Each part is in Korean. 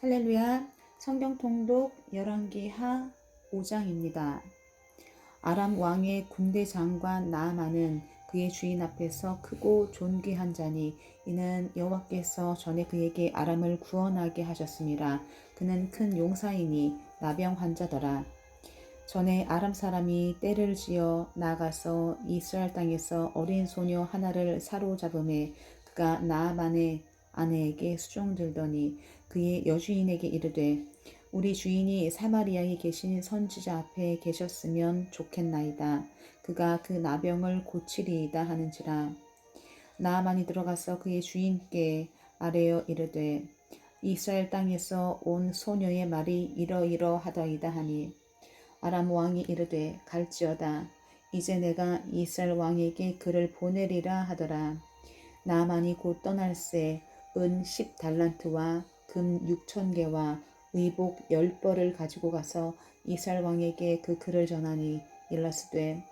할렐루야. 성경 통독 열왕기하 5장입니다. 아람 왕의 군대 장관 나아만은 그의 주인 앞에서 크고 존귀한 자니 이는 여호와께서 전에 그에게 아람을 구원하게 하셨습니다. 그는 큰 용사이니 나병 환자더라. 전에 아람 사람이 떼를 지어 나가서 이스라엘 땅에서 어린 소녀 하나를 사로잡음에 그가 나아만의 아내에게 수종들더니 그의 여주인에게 이르되 우리 주인이 사마리아에 계신 선지자 앞에 계셨으면 좋겠나이다. 그가 그 나병을 고치리이다 하는지라. 나아만이 들어가서 그의 주인께 아뢰어 이르되 이스라엘 땅에서 온 소녀의 말이 이러이러하더이다 하니 아람 왕이 이르되 갈지어다. 이제 내가 이스라엘 왕에게 그를 보내리라 하더라. 나아만이 곧 떠날새 은 10달란트와 금 6,000개와 의복 10벌을 가지고 가서 이스라엘 왕에게 그 글을 전하니 일러스되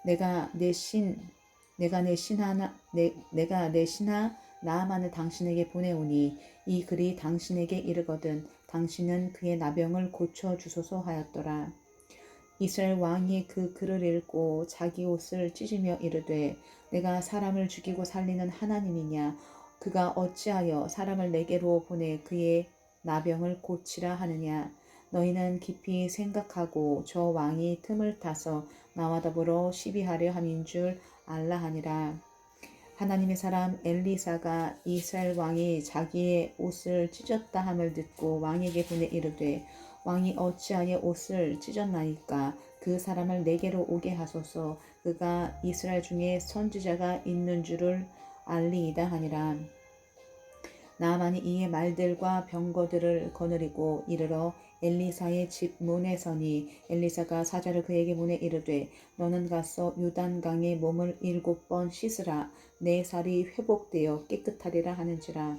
내가 내 신하 나아만을 당신에게 보내오니 이 글이 당신에게 이르거든 당신은 그의 나병을 고쳐 주소서 하였더라. 이스라엘 왕이 그 글을 읽고 자기 옷을 찢으며 이르되 내가 사람을 죽이고 살리는 하나님이냐 그가 어찌하여 사람을 내게로 보내 그의 나병을 고치라 하느냐. 너희는 깊이 생각하고 저 왕이 틈을 타서 나와 더불어 시비하려 함인 줄 알라 하니라. 하나님의 사람 엘리사가 이스라엘 왕이 자기의 옷을 찢었다 함을 듣고 왕에게 보내 이르되 왕이 어찌하여 옷을 찢었나이까. 그 사람을 내게로 오게 하소서. 그가 이스라엘 중에 선지자가 있는 줄을 알리이다 하니라. 나아만이 이에 말들과 병거들을 거느리고 이르러 엘리사의 집 문에 서니 엘리사가 사자를 그에게 보내 이르되 너는 가서 요단강에 몸을 7번 씻으라. 내 살이 회복되어 깨끗하리라 하는지라.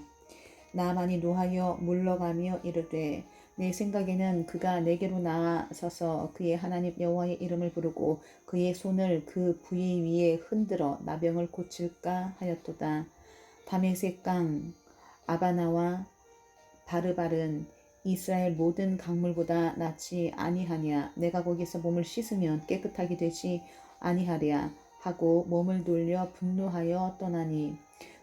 나아만이 노하여 물러가며 이르되 내 생각에는 그가 내게로 나서서 그의 하나님 여호와의 이름을 부르고 그의 손을 그 부위 위에 흔들어 나병을 고칠까 하였도다. 다메섹 강 아바나와 바르발은 이스라엘 모든 강물보다 낫지 아니하냐. 내가 거기서 몸을 씻으면 깨끗하게 되지 아니하랴 하고 몸을 돌려 분노하여 떠나니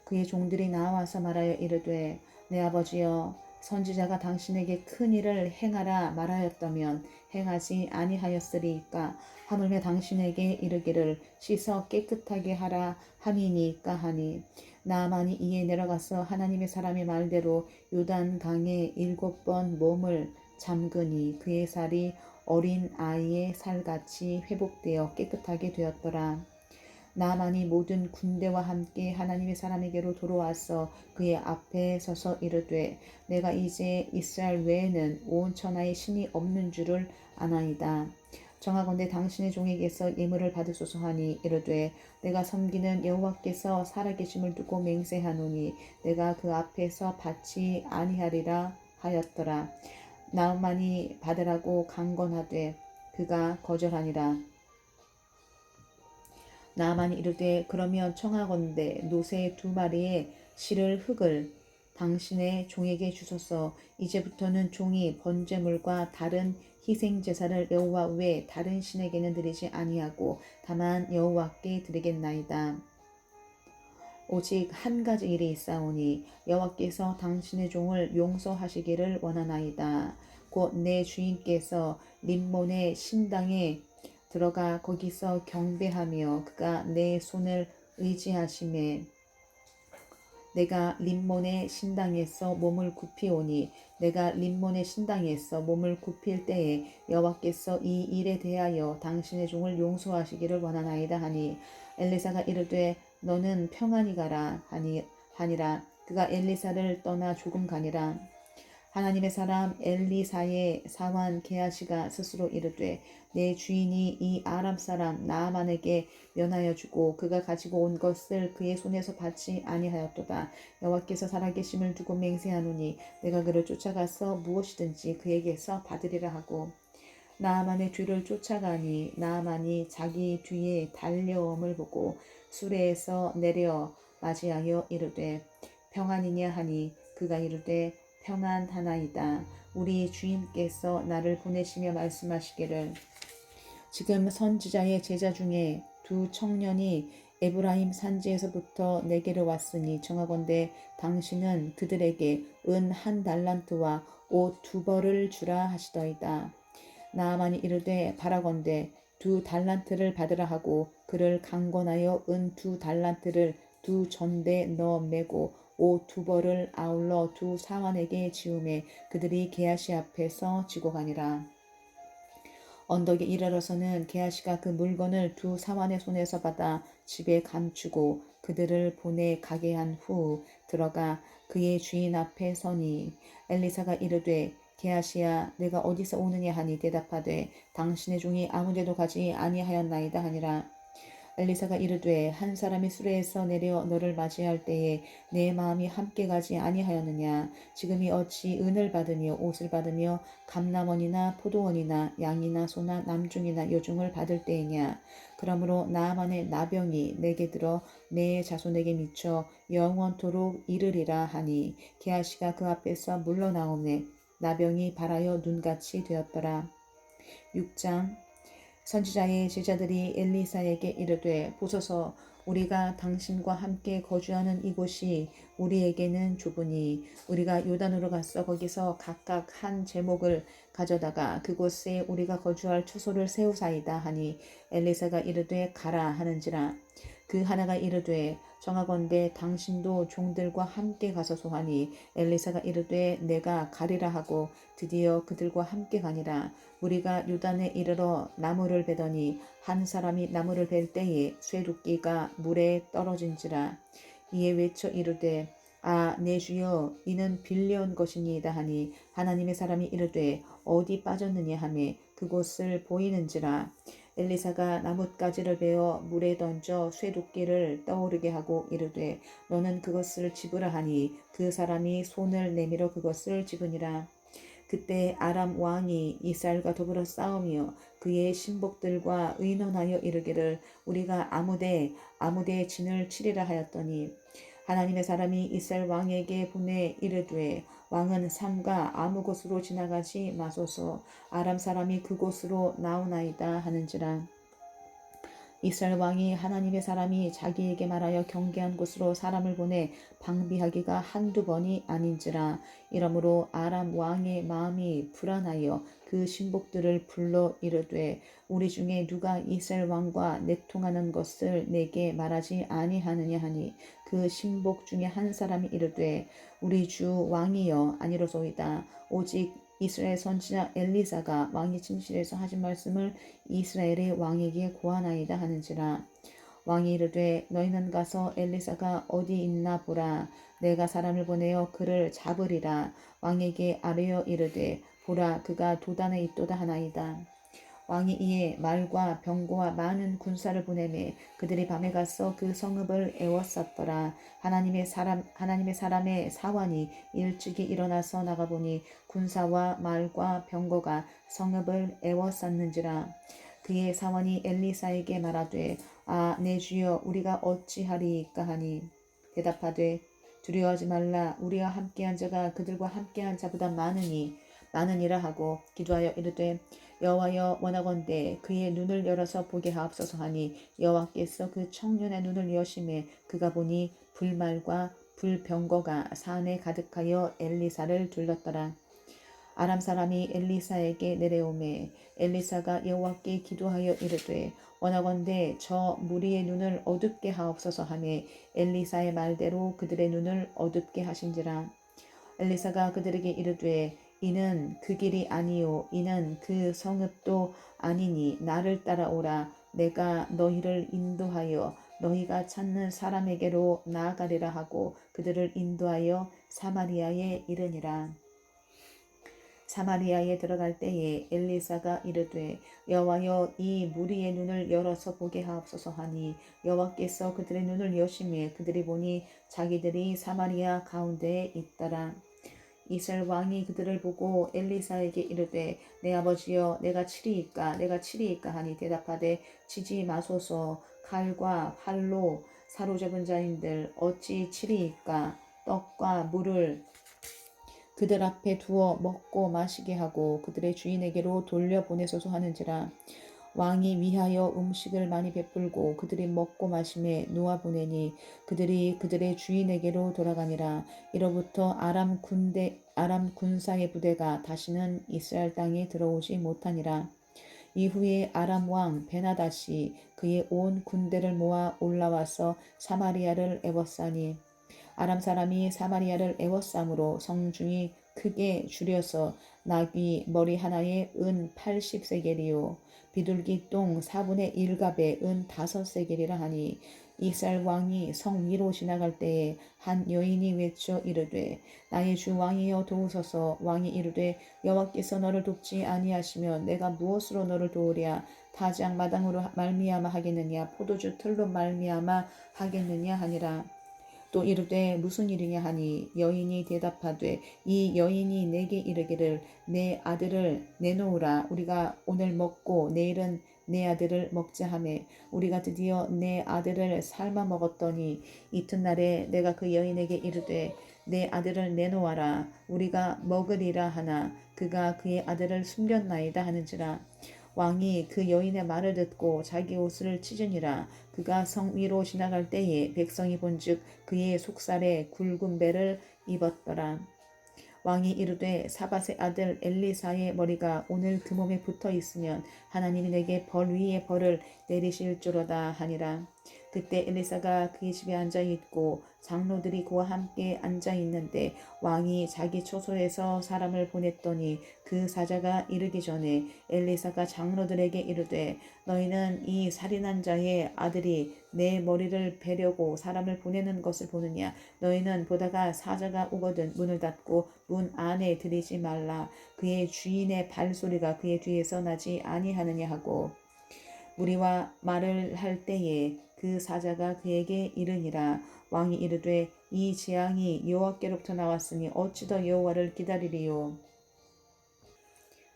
그의 종들이 나와서 말하여 이르되 내 아버지여 선지자가 당신에게 큰 일을 행하라 말하였다면 행하지 아니하였으리이까. 하물며 당신에게 이르기를 씻어 깨끗하게 하라 함이니까 하니 나아만이 이에 내려가서 하나님의 사람의 말대로 요단강에 7번 몸을 잠그니 그의 살이 어린 아이의 살같이 회복되어 깨끗하게 되었더라. 나아만이 모든 군대와 함께 하나님의 사람에게로 돌아와서 그의 앞에 서서 이르되 내가 이제 이스라엘 외에는 온 천하에 신이 없는 줄을 아나이다. 정하건대 당신의 종에게서 예물을 받으소서 하니 이르되 내가 섬기는 여호와께서 살아계심을 두고 맹세하노니 내가 그 앞에서 받지 아니하리라 하였더라. 나아만이 받으라고 강건하되 그가 거절하니라. 나아만이 이르되 그러면 청하건대 노새 2마리의 실을 흙을 당신의 종에게 주소서. 이제부터는 종이 번제물과 다른 희생제사를 여호와 외 다른 신에게는 드리지 아니하고 다만 여호와께 드리겠나이다. 오직 한 가지 일이 있사오니 여호와께서 당신의 종을 용서하시기를 원하나이다. 곧 내 주인께서 림몬의 신당에 들어가 거기서 경배하며 그가 내 손을 의지하심에 내가 림몬의 신당에서 몸을 굽히오니 내가 림몬의 신당에서 몸을 굽힐 때에 여호와께서 이 일에 대하여 당신의 종을 용서하시기를 원하나이다 하니 엘리사가 이르되 너는 평안히 가라 하니라. 그가 엘리사를 떠나 조금 가니라. 하나님의 사람 엘리사의 사환 게하시가 스스로 이르되 내 주인이 이 아람 사람 나아만에게 면하여 주고 그가 가지고 온 것을 그의 손에서 받지 아니하였도다. 여호와께서 살아계심을 두고 맹세하노니 내가 그를 쫓아가서 무엇이든지 그에게서 받으리라 하고 나아만의 뒤를 쫓아가니 나아만이 자기 뒤에 달려옴을 보고 수레에서 내려 맞이하여 이르되 평안이냐 하니 그가 이르되 평안하나이다. 우리 주인께서 나를 보내시며 말씀하시기를 지금 선지자의 제자 중에 두 청년이 에브라임 산지에서부터 내게로 왔으니 정하건대 당신은 그들에게 은 1달란트와 옷 2벌을 주라 하시더이다. 나아만이 이르되 바라건대 2달란트를 받으라 하고 그를 강권하여 은 2달란트를 2전대에 넣어 매고 옷 2벌을 아울러 2사환에게 지우매 그들이 게하시 앞에서 지고 가니라. 언덕에 이르러서는 게하시가 그 물건을 2사환의 손에서 받아 집에 감추고 그들을 보내 가게 한 후 들어가 그의 주인 앞에 서니 엘리사가 이르되 게하시야 내가 어디서 오느냐 하니 대답하되 당신의 종이 아무데도 가지 아니하였나이다 하니라. 엘리사가 이르되 한 사람이 수레에서 내려 너를 맞이할 때에 내 마음이 함께 가지 아니하였느냐. 지금이 어찌 은을 받으며 옷을 받으며 감람원이나 포도원이나 양이나 소나 남중이나 여중을 받을 때이냐. 그러므로 나아만의 나병이 내게 들어 내 자손에게 미쳐 영원토록 이르리라 하니 게하시가 그 앞에서 물러나오매 나병이 발하여 눈같이 되었더라. 6장 선지자의 제자들이 엘리사에게 이르되 보소서 우리가 당신과 함께 거주하는 이곳이 우리에게는 좁으니 우리가 요단으로 가서 거기서 각각 한 제목을 가져다가 그곳에 우리가 거주할 처소를 세우사이다 하니 엘리사가 이르되 가라 하는지라. 그 하나가 이르되 정하건대 당신도 종들과 함께 가소서 하니 엘리사가 이르되 내가 가리라 하고 드디어 그들과 함께 가니라. 우리가 요단에 이르러 나무를 베더니 한 사람이 나무를 벨 때에 쇠도끼가 물에 떨어진지라. 이에 외쳐 이르되 내 주여 이는 빌려온 것이니이다 하니 하나님의 사람이 이르되 어디 빠졌느냐 하며 그곳을 보이는지라. 엘리사가 나뭇가지를 베어 물에 던져 쇠도끼를 떠오르게 하고 이르되 너는 그것을 집으라 하니 그 사람이 손을 내밀어 그것을 집으니라. 그때 아람 왕이 이스라엘과 더불어 싸우며 그의 신복들과 의논하여 이르기를 우리가 아무데 진을 치리라 하였더니 하나님의 사람이 이스라엘 왕에게 보내 이르되 왕은 삼가 아무 곳으로 지나가지 마소서 아람 사람이 그곳으로 나오나이다 하는지라. 이스라엘 왕이 하나님의 사람이 자기에게 말하여 경계한 곳으로 사람을 보내 방비하기가 한두 번이 아닌지라. 이러므로 아람 왕의 마음이 불안하여 그 신복들을 불러 이르되 우리 중에 누가 이스라엘 왕과 내통하는 것을 내게 말하지 아니하느냐 하니 그 신복 중에 한 사람이 이르되 우리 주 왕이여 아니로소이다. 오직 이스라엘 선지자 엘리사가 왕이 침실에서 하신 말씀을 이스라엘의 왕에게 고하나이다 하는지라. 왕이 이르되 너희는 가서 엘리사가 어디 있나 보라. 내가 사람을 보내어 그를 잡으리라. 왕에게 아뢰어 이르되 보라 그가 도단에 있도다 하나이다. 왕이 이에 말과 병거와 많은 군사를 보내매 그들이 밤에 가서 그 성읍을 에워쌌더라. 하나님의 사람의 사환이 일찍이 일어나서 나가보니 군사와 말과 병거가 성읍을 에워쌌는지라. 그의 사환이 엘리사에게 말하되 내 주여 우리가 어찌하리이까 하니 대답하되 두려워하지 말라. 우리와 함께한 자가 그들과 함께한 자보다 많으니라 하고 기도하여 이르되 여호와여 원하건대 그의 눈을 열어서 보게 하옵소서 하니 여호와께서 그 청년의 눈을 여심해 그가 보니 불말과 불병거가 산에 가득하여 엘리사를 둘렀더라. 아람 사람이 엘리사에게 내려오매 엘리사가 여호와께 기도하여 이르되 원하건대 저 무리의 눈을 어둡게 하옵소서 하매 엘리사의 말대로 그들의 눈을 어둡게 하신지라. 엘리사가 그들에게 이르되 이는 그 길이 아니요 이는 그 성읍도 아니니 나를 따라오라. 내가 너희를 인도하여 너희가 찾는 사람에게로 나아가리라 하고 그들을 인도하여 사마리아에 이르니라. 사마리아에 들어갈 때에 엘리사가 이르되 여호와여 이 무리의 눈을 열어서 보게 하옵소서 하니 여호와께서 그들의 눈을 여심해 그들이 보니 자기들이 사마리아 가운데에 있더라. 이스라엘 왕이 그들을 보고 엘리사에게 이르되 내 아버지여 내가 치리이까 하니 대답하되 치지 마소서. 칼과 활로 사로잡은 자인들 어찌 치리이까. 떡과 물을 그들 앞에 두어 먹고 마시게 하고 그들의 주인에게로 돌려보내소서 하는지라. 왕이 위하여 음식을 많이 베풀고 그들이 먹고 마심에 놓아 보내니 그들이 그들의 주인에게로 돌아가니라. 이로부터 아람 군사의 부대가 다시는 이스라엘 땅에 들어오지 못하니라. 이후에 아람 왕 베나다시 그의 온 군대를 모아 올라와서 사마리아를 애워싸니 아람 사람이 사마리아를 애워싸므로 성중이 크게 줄여서 나귀 머리 하나에 은 80세겔이요 비둘기 똥 4분의 1갑에 은 5세겔이라 하니 이스라엘 왕이 성 위로 지나갈 때에 한 여인이 외쳐 이르되 나의 주 왕이여 도우소서. 왕이 이르되 여호와께서 너를 돕지 아니하시면 내가 무엇으로 너를 도우랴. 타작 마당으로 말미암아 하겠느냐 포도주 틀로 말미암아 하겠느냐 하니라. 또 이르되 무슨 일이냐 하니 여인이 대답하되 이 여인이 내게 이르기를 내 아들을 내놓으라. 우리가 오늘 먹고 내일은 내 아들을 먹자 하매 우리가 드디어 내 아들을 삶아 먹었더니 이튿날에 내가 그 여인에게 이르되 내 아들을 내놓아라. 우리가 먹으리라 하나 그가 그의 아들을 숨겼나이다 하는지라. 왕이 그 여인의 말을 듣고 자기 옷을 찢으니라. 그가 성 위로 지나갈 때에 백성이 본즉 그의 속살에 굵은 배를 입었더라. 왕이 이르되 사밧의 아들 엘리사의 머리가 오늘 그 몸에 붙어 있으면 하나님이 내게 벌 위에 벌을 내리실 줄로다 하니라. 그때 엘리사가 그의 집에 앉아 있고 장로들이 그와 함께 앉아 있는데 왕이 자기 처소에서 사람을 보냈더니 그 사자가 이르기 전에 엘리사가 장로들에게 이르되 너희는 이 살인한 자의 아들이 내 머리를 베려고 사람을 보내는 것을 보느냐. 너희는 보다가 사자가 오거든 문을 닫고 문 안에 들이지 말라. 그의 주인의 발소리가 그의 뒤에서 나지 아니하느냐 하고 무리와 말을 할 때에 그 사자가 그에게 이르니라. 왕이 이르되 이 재앙이 여호와께로부터 나왔으니 어찌 더 여호와를 기다리리요.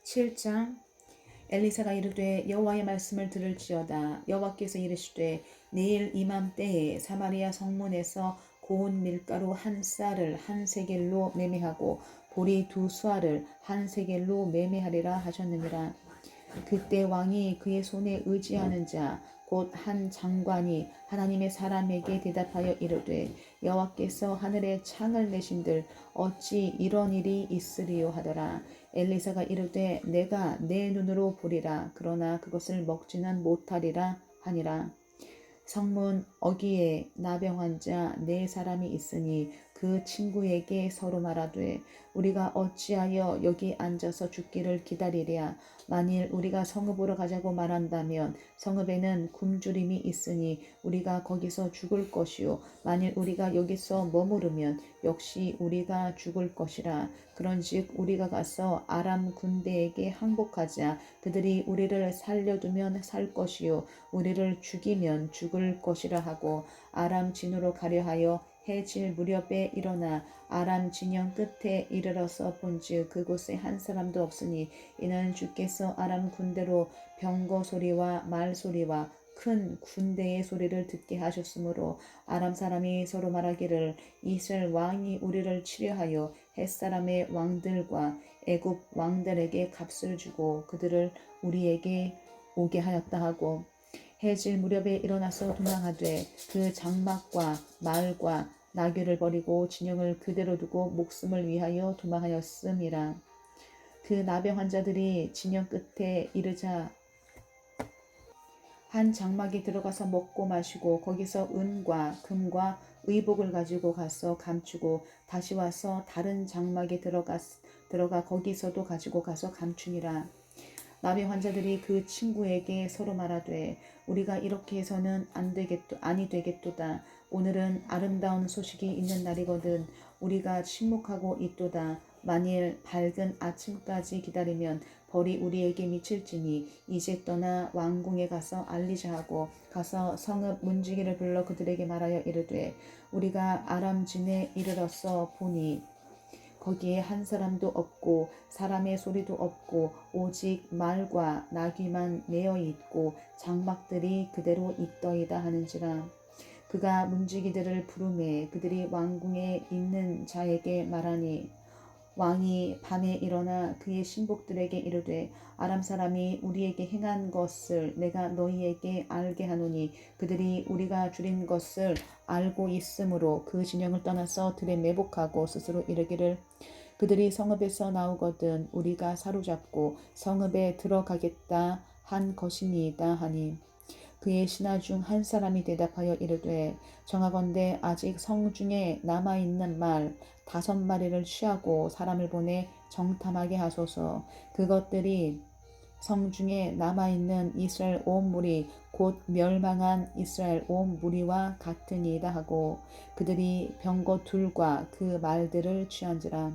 7장. 엘리사가 이르되 여호와의 말씀을 들을지어다. 여호와께서 이르시되 내일 이맘때에 사마리아 성문에서 고운 밀가루 한 쌀을 한 세겔로 매매하고 보리 2수알을 한 세겔로 매매하리라 하셨느니라. 그때 왕이 그의 손에 의지하는 자 곧 한 장관이 하나님의 사람에게 대답하여 이르되 여호와께서 하늘에 창을 내신들 어찌 이런 일이 있으리요 하더라. 엘리사가 이르되 내가 내 눈으로 보리라. 그러나 그것을 먹지는 못하리라 하니라. 성문 어귀에 나병 환자 4사람이 있으니 그 친구에게 서로 말하되 우리가 어찌하여 여기 앉아서 죽기를 기다리랴. 만일 우리가 성읍으로 가자고 말한다면 성읍에는 굶주림이 있으니 우리가 거기서 죽을 것이요 만일 우리가 여기서 머무르면 역시 우리가 죽을 것이라. 그런즉 우리가 가서 아람 군대에게 항복하자. 그들이 우리를 살려두면 살 것이요 우리를 죽이면 죽을 것이라 하고 아람 진으로 가려 하여 해질 무렵에 일어나 아람 진영 끝에 이르러서 본즉 그곳에 한 사람도 없으니 이는 주께서 아람 군대로 병거 소리와 말 소리와 큰 군대의 소리를 듣게 하셨으므로 아람 사람이 서로 말하기를 이스라엘 왕이 우리를 치려하여 햇사람의 왕들과 애굽 왕들에게 값을 주고 그들을 우리에게 오게 하였다 하고 해질 무렵에 일어나서 도망하되 그 장막과 말과 나귀를 버리고 진영을 그대로 두고 목숨을 위하여 도망하였음이라. 그 나병 환자들이 진영 끝에 이르자 한 장막에 들어가서 먹고 마시고 거기서 은과 금과 의복을 가지고 가서 감추고 다시 와서 다른 장막에 들어가 거기서도 가지고 가서 감추니라. 나병 환자들이 그 친구에게 서로 말하되 우리가 이렇게 해서는 아니 되겠도다. 오늘은 아름다운 소식이 있는 날이거든 우리가 침묵하고 있도다. 만일 밝은 아침까지 기다리면 벌이 우리에게 미칠지니 이제 떠나 왕궁에 가서 알리자 하고 가서 성읍 문지기를 불러 그들에게 말하여 이르되 우리가 아람 진에 이르러서 보니 거기에 한 사람도 없고 사람의 소리도 없고 오직 말과 나귀만 매어 있고 장막들이 그대로 있더이다 하는지라. 그가 문지기들을 부르매 그들이 왕궁에 있는 자에게 말하니 왕이 밤에 일어나 그의 신복들에게 이르되 아람 사람이 우리에게 행한 것을 내가 너희에게 알게 하노니 그들이 우리가 줄인 것을 알고 있으므로 그 진영을 떠나서 들에 매복하고 스스로 이르기를 그들이 성읍에서 나오거든 우리가 사로잡고 성읍에 들어가겠다 한 것이니이다 하니 그의 신하 중 한 사람이 대답하여 이르되 정하건대 아직 성중에 남아있는 말 5마리를 취하고 사람을 보내 정탐하게 하소서. 그것들이 성중에 남아있는 이스라엘 온 무리 곧 멸망한 이스라엘 온 무리와 같으니이다 하고 그들이 병거 둘과 그 말들을 취한지라.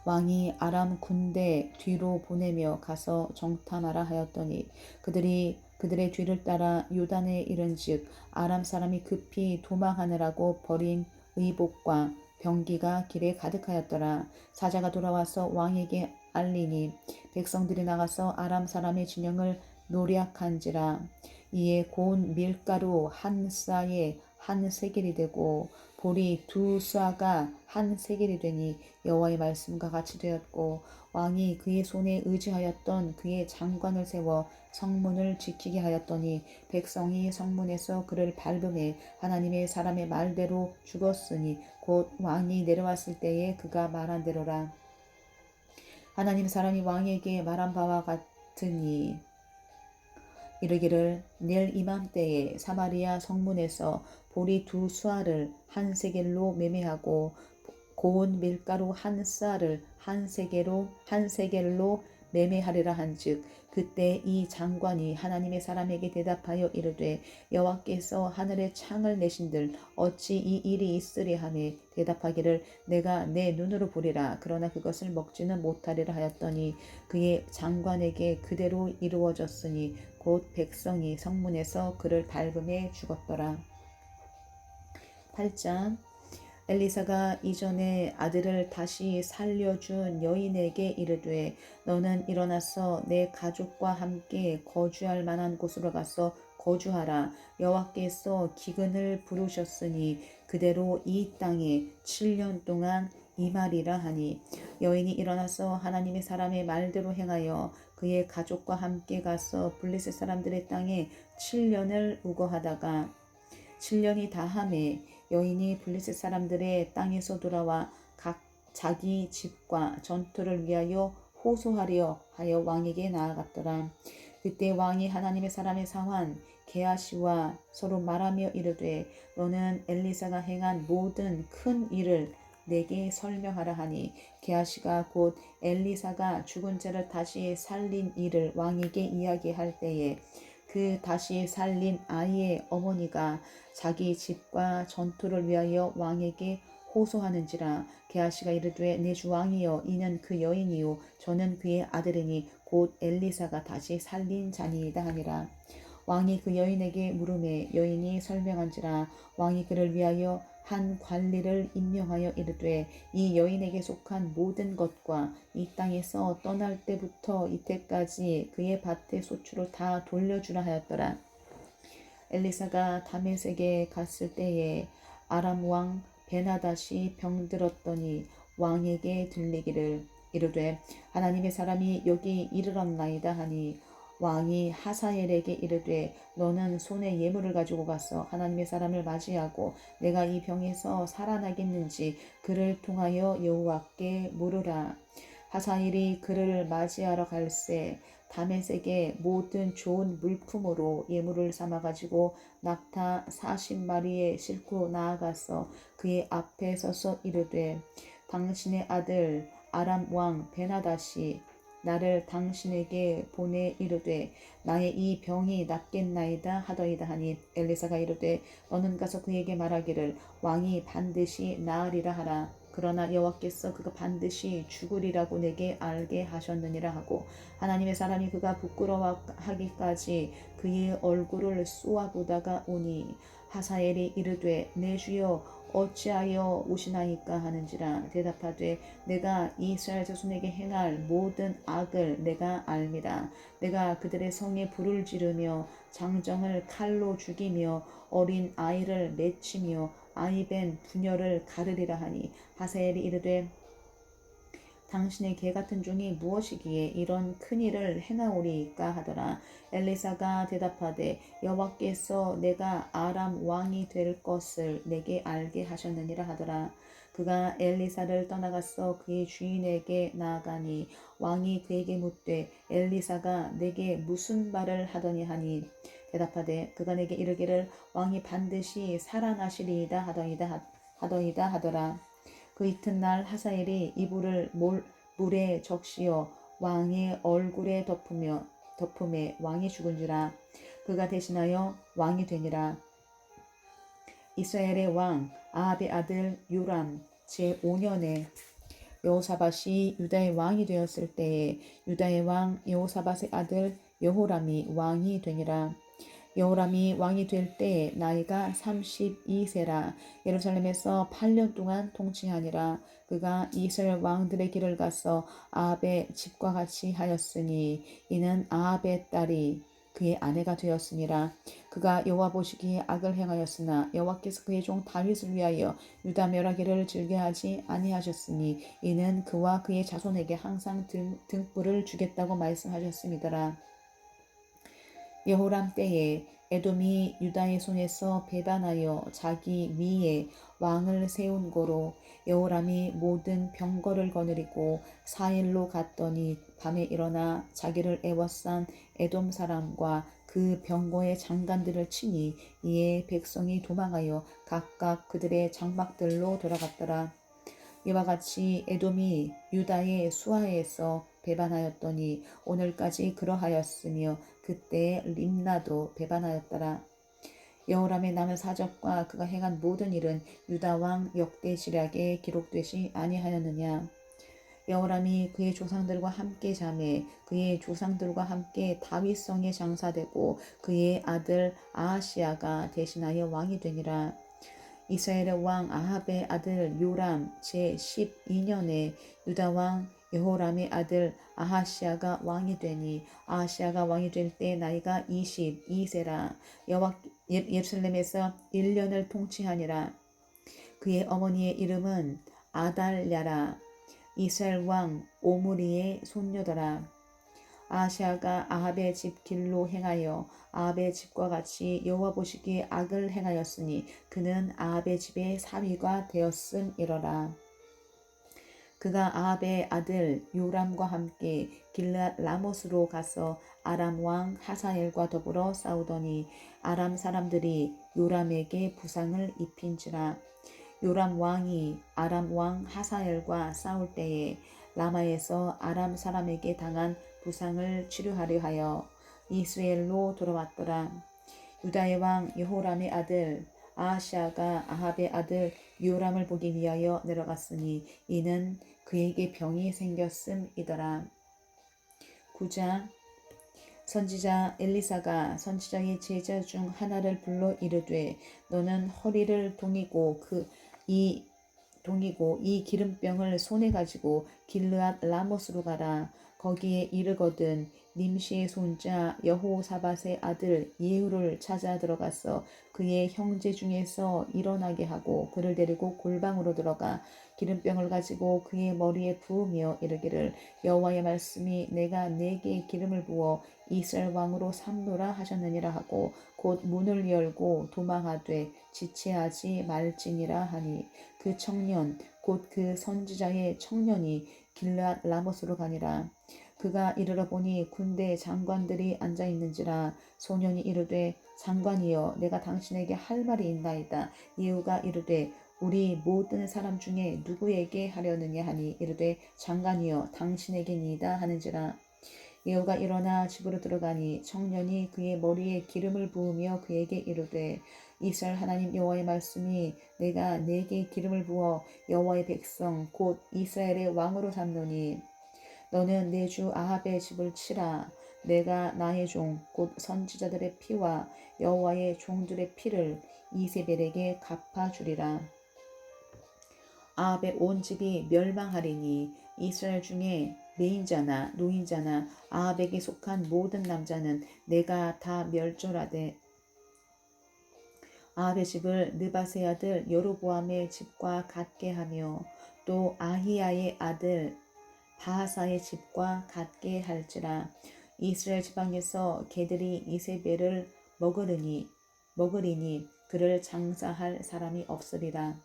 왕이 아람 군대 뒤로 보내며 가서 정탐하라 하였더니 그들이 그들의 뒤를 따라 요단에 이른즉 아람 사람이 급히 도망하느라고 버린 의복과 병기가 길에 가득하였더라. 사자가 돌아와서 왕에게 알리니 백성들이 나가서 아람 사람의 진영을 노략한지라. 이에 고운 밀가루 한 쌀에 한 세겔이 되고 보리 2쏴가 한 세겔이 되니 여호와의 말씀과 같이 되었고 왕이 그의 손에 의지하였던 그의 장관을 세워 성문을 지키게 하였더니 백성이 성문에서 그를 밟음에 하나님의 사람의 말대로 죽었으니 곧 왕이 내려왔을 때에 그가 말한 대로라. 하나님 사람이 왕에게 말한 바와 같으니 이르기를 내일 이맘때에 사마리아 성문에서 보리 2쏴를 한 세겔로 매매하고 고운 밀가루 한 쌀을 한 세겔로 매매하리라 한즉 그때 이 장관이 하나님의 사람에게 대답하여 이르되 여호와께서 하늘에 창을 내신들 어찌 이 일이 있으리 하매 대답하기를 내가 내 눈으로 보리라 그러나 그것을 먹지는 못하리라 하였더니 그의 장관에게 그대로 이루어졌으니 곧 백성이 성문에서 그를 밟음에 죽었더라. 8장 엘리사가 이전에 아들을 다시 살려준 여인에게 이르되 너는 일어나서 내 가족과 함께 거주할 만한 곳으로 가서 거주하라. 여호와께서 기근을 부르셨으니 그대로 이 땅에 7년 동안 임하리라 하니 여인이 일어나서 하나님의 사람의 말대로 행하여 그의 가족과 함께 가서 블레셋 사람들의 땅에 7년을 우거하다가 7년이 다함에 여인이 블레셋 사람들의 땅에서 돌아와 각 자기 집과 전투를 위하여 호소하려 하여 왕에게 나아갔더라. 그때 왕이 하나님의 사람의 사환 게하시와 서로 말하며 이르되 너는 엘리사가 행한 모든 큰 일을 내게 설명하라 하니 게하시가 곧 엘리사가 죽은 자를 다시 살린 일을 왕에게 이야기할 때에 그 다시 살린 아이의 어머니가 자기 집과 전투를 위하여 왕에게 호소하는지라. 게하시가 이르되 내 주 왕이여 이는 그 여인이요 저는 그의 아들이니 곧 엘리사가 다시 살린 자니이다 하니라. 왕이 그 여인에게 물으매 여인이 설명한지라. 왕이 그를 위하여 한 관리를 임명하여 이르되 이 여인에게 속한 모든 것과 이 땅에서 떠날 때부터 이때까지 그의 밭의 소출을 다 돌려주라 하였더라. 엘리사가 다메섹에 갔을 때에 아람 왕 베나닷이 병들었더니 왕에게 들리기를 이르되 하나님의 사람이 여기 이르렀나이다 하니 왕이 하사엘에게 이르되 너는 손에 예물을 가지고 가서 하나님의 사람을 맞이하고 내가 이 병에서 살아나겠는지 그를 통하여 여호와께 물으라. 하사엘이 그를 맞이하러 갈새 다메섹의 모든 좋은 물품으로 예물을 삼아 가지고 낙타 40마리에 싣고 나아가서 그의 앞에 서서 이르되 당신의 아들 아람 왕 베나닷이 나를 당신에게 보내 이르되 나의 이 병이 낫겠나이다 하더이다 하니 엘리사가 이르되 너는 가서 그에게 말하기를 왕이 반드시 나으리라 하라. 그러나 여호와께서 그가 반드시 죽으리라고 내게 알게 하셨느니라 하고 하나님의 사람이 그가 부끄러워하기까지 그의 얼굴을 쏘아보다가 오니 하사엘이 이르되 내 주여 어찌하여 오시나이까 하는지라. 대답하되 내가 이스라엘 자손에게 행할 모든 악을 내가 알미라. 내가 그들의 성에 불을 지르며 장정을 칼로 죽이며 어린 아이를 맺히며 아이 벤 부녀를 가르리라 하니 하사엘이 이르되 당신의 개 같은 종이 무엇이기에 이런 큰 일을 행하오리까 하더라. 엘리사가 대답하되 여호와께서 내가 아람 왕이 될 것을 내게 알게 하셨느니라 하더라. 그가 엘리사를 떠나가서 그의 주인에게 나아가니 왕이 그에게 묻되 엘리사가 내게 무슨 말을 하더니 하니 대답하되 그가 내게 이르기를 왕이 반드시 살아나시리이다 하더이다 하더라. 그 이튿날 하사엘이 이불을 물에 적시어 왕의 얼굴에 덮음에 왕이 죽은지라. 그가 대신하여 왕이 되니라. 이스라엘의 왕 아합의 아들 요람 제5년에 여호사밧이 유다의 왕이 되었을 때에 유다의 왕 여호사밧의 아들 여호람이 왕이 되니라. 여호람이 왕이 될 때에 나이가 32세라. 예루살렘에서 8년 동안 통치하니라. 그가 이스라엘 왕들의 길을 가서 아합의 집과 같이 하였으니 이는 아합의 딸이 그의 아내가 되었으니라. 그가 여호와 보시기에 악을 행하였으나 여호와께서 그의 종 다윗을 위하여 유다 멸하기를 즐겨하지 아니하셨으니 이는 그와 그의 자손에게 항상 등불을 주겠다고 말씀하셨음이더라. 여호람 때에 에돔이 유다의 손에서 배반하여 자기 위에 왕을 세운 고로 여호람이 모든 병거를 거느리고 사일로 갔더니 밤에 일어나 자기를 애워싼 에돔 사람과 그 병거의 장관들을 치니 이에 백성이 도망하여 각각 그들의 장막들로 돌아갔더라. 이와 같이 에돔이 유다의 수하에서 배반하였더니 오늘까지 그러하였으며 그때 림나도 배반하였더라. 여호람의 남은 사적과 그가 행한 모든 일은 유다 왕 역대시략에 기록되지 아니하였느냐. 여호람이 그의 조상들과 함께 잠에 그의 조상들과 함께 다윗성에 장사되고 그의 아들 아하시야가 대신하여 왕이 되니라. 이스라엘의 왕 아합의 아들 요람 제12년에 유다 왕 여호람의 아들 아하시야가 왕이 되니 아하시야가 왕이 될 때 나이가 22세라. 예루살렘에서 1년을 통치하니라. 그의 어머니의 이름은 아달랴라. 이스라엘 왕 오므리의 손녀더라. 아하시야가 아합의 집 길로 행하여 아합의 집과 같이 여호와 보시기에 악을 행하였으니 그는 아합의 집의 사위가 되었음이러라. 그가 아합의 아들 요람과 함께 길르앗 라못으로 가서 아람 왕 하사엘과 더불어 싸우더니 아람 사람들이 요람에게 부상을 입힌지라. 요람 왕이 아람 왕 하사엘과 싸울 때에 라마에서 아람 사람에게 당한 부상을 치료하려 하여 이스라엘로 돌아왔더라. 유다의 왕 여호람의 아들 아하시야가 아합의 아들 요람을 보기 위하여 내려갔으니 이는 그에게 병이 생겼음이더라. 9장 선지자 엘리사가 선지자의 제자 중 하나를 불러 이르되 너는 허리를 동이고 이 기름병을 손에 가지고 길르앗 라못으로 가라. 거기에 이르거든 님시의 손자 여호사밧의 아들 예후를 찾아 들어가서 그의 형제 중에서 일어나게 하고 그를 데리고 골방으로 들어가 기름병을 가지고 그의 머리에 부으며 이르기를 여호와의 말씀이 내가 네게 기름을 부어 이스라엘 왕으로 삼노라 하셨느니라 하고 곧 문을 열고 도망하되 지체하지 말지니라 하니 그 청년 곧 그 선지자의 청년이 길르앗 라못으로 가니라. 그가 이르러 보니 군대 장관들이 앉아 있는지라. 소년이 이르되 장관이여 내가 당신에게 할 말이 있나이다. 예후가 이르되 우리 모든 사람 중에 누구에게 하려느냐 하니 이르되 장관이여 당신에게니이다 하는지라. 예후가 일어나 집으로 들어가니 청년이 그의 머리에 기름을 부으며 그에게 이르되 이스라엘 하나님 여호와의 말씀이 내가 네게 기름을 부어 여호와의 백성 곧 이스라엘의 왕으로 삼노니 너는 내 주 아합의 집을 치라. 내가 나의 종 곧 선지자들의 피와 여호와의 종들의 피를 이세벨에게 갚아주리라. 아합의 온 집이 멸망하리니 이스라엘 중에 매인자나 노인자나 아합에게 속한 모든 남자는 내가 다 멸절하되 아합의 집을 느바세 아들 여로보암의 집과 같게 하며 또 아히야의 아들 바하사의 집과 같게 할지라. 이스라엘 지방에서 개들이 이세벨을 먹으리니 그를 장사할 사람이 없으리라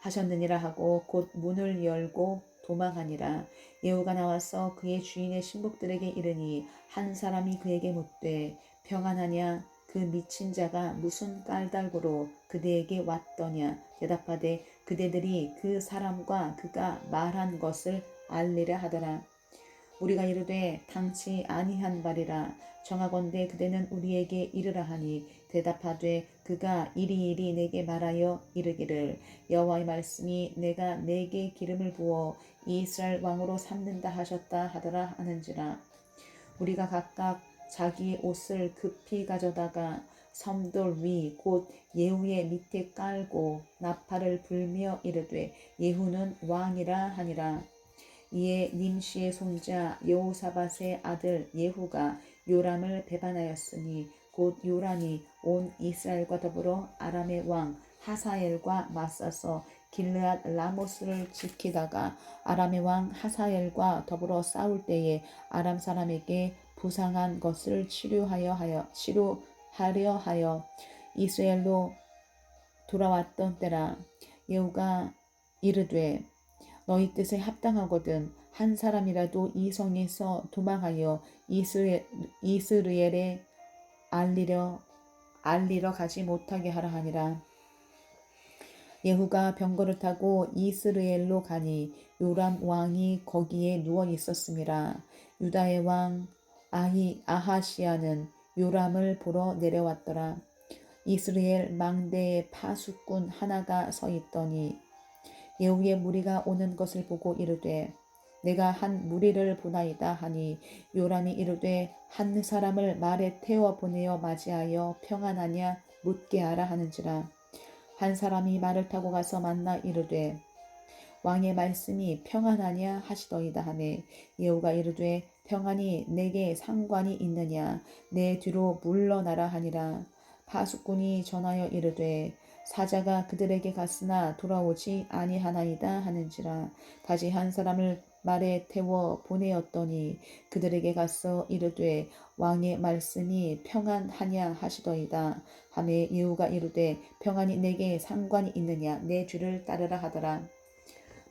하셨느니라 하고 곧 문을 열고 도망하니라. 예후가 나와서 그의 주인의 신복들에게 이르니 한 사람이 그에게 묻되 평안하냐? 그 미친 자가 무슨 까닭으로 그대에게 왔더냐? 대답하되 그대들이 그 사람과 그가 말한 것을 알리라 하더라. 우리가 이르되 당치 아니한 말이라. 정하건대 그대는 우리에게 이르라 하니 대답하되 그가 이리이리 내게 말하여 이르기를 여호와의 말씀이 내가 내게 기름을 부어 이스라엘 왕으로 삼는다 하셨다 하더라 하는지라. 우리가 각각 자기의 옷을 급히 가져다가 섬돌 위 곧 예후의 밑에 깔고 나팔을 불며 이르되 예후는 왕이라 하니라. 이에 님시의 손자 여호사밧의 아들 예후가 요람을 배반하였으니 곧 요람이 온 이스라엘과 더불어 아람의 왕 하사엘과 맞서서 길르앗 라모스를 지키다가 아람의 왕 하사엘과 더불어 싸울 때에 아람 사람에게 부상한 것을 치료하려 하여 이스라엘로 돌아왔던 때라. 예후가 이르되 너희 뜻에 합당하거든 한 사람이라도 이 성에서 도망하여 이스라엘에 알리러 가지 못하게 하라 하니라. 예후가 병거를 타고 이스라엘로 가니 요람 왕이 거기에 누워 있었음이라. 유다의 왕 아하시아는 요람을 보러 내려왔더라. 이스라엘 망대에 파수꾼 하나가 서 있더니 예후의 무리가 오는 것을 보고 이르되 내가 한 무리를 보나이다 하니 요람이 이르되 한 사람을 말에 태워 보내어 맞이하여 평안하냐 묻게 하라 하는지라. 한 사람이 말을 타고 가서 만나 이르되 왕의 말씀이 평안하냐 하시더이다 하매 예후가 이르되 평안이 내게 상관이 있느냐 내 뒤로 물러나라 하니라. 파수꾼이 전하여 이르되 사자가 그들에게 갔으나 돌아오지 아니하나이다 하는지라. 다시 한 사람을 말에 태워 보내었더니 그들에게 가서 이르되 왕의 말씀이 평안하냐 하시더이다 하매 예후가 이르되 평안이 내게 상관이 있느냐 내 뒤를 따르라 하더라.